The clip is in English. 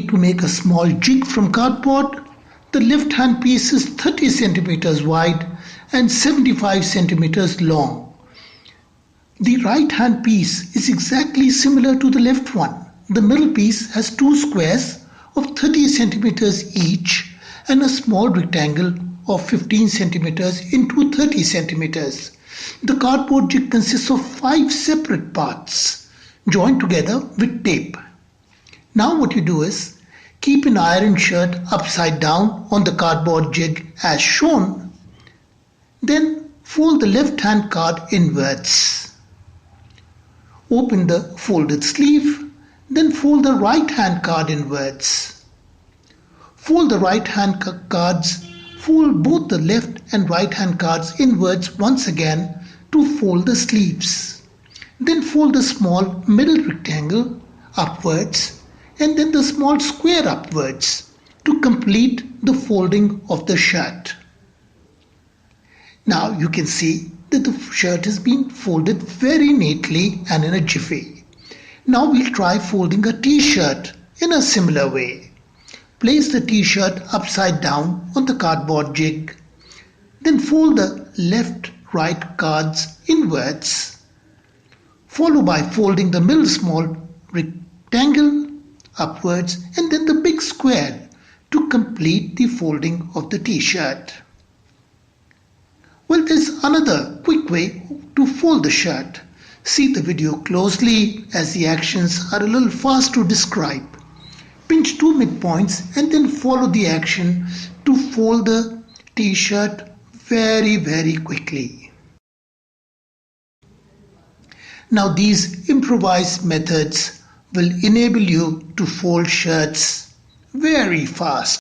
need to make a small jig from cardboard. The left hand piece is 30 centimeters wide and 75 centimeters long. The right hand piece is exactly similar to the left one. The middle piece has two squares of 30 centimeters each and a small rectangle of 15 centimeters into 30 centimeters. The cardboard jig consists of 5 separate parts joined together with tape. Now what you do is keep an iron shirt upside down on the cardboard jig as shown. Then fold the left hand card inwards. Open the folded sleeve. Then fold the right hand card inwards. Fold the right hand cards. Fold both the left and right hand cards inwards once again to fold the sleeves. Then fold the small middle rectangle upwards and then the small square upwards to complete the folding of the shirt. Now you can see that the shirt has been folded very neatly and in a jiffy. Now we'll try folding a t-shirt in a similar way. Place the t-shirt upside down on the cardboard jig. Then fold the left-right cards inwards. Follow by folding the middle small rectangle upwards and then the big square to complete the folding of the t-shirt. Well, there's another quick way to fold the shirt. See the video closely as the actions are a little fast to describe. Pinch two midpoints and then follow the action to fold the t-shirt very quickly. Now these improvised methods will enable you to fold shirts very fast.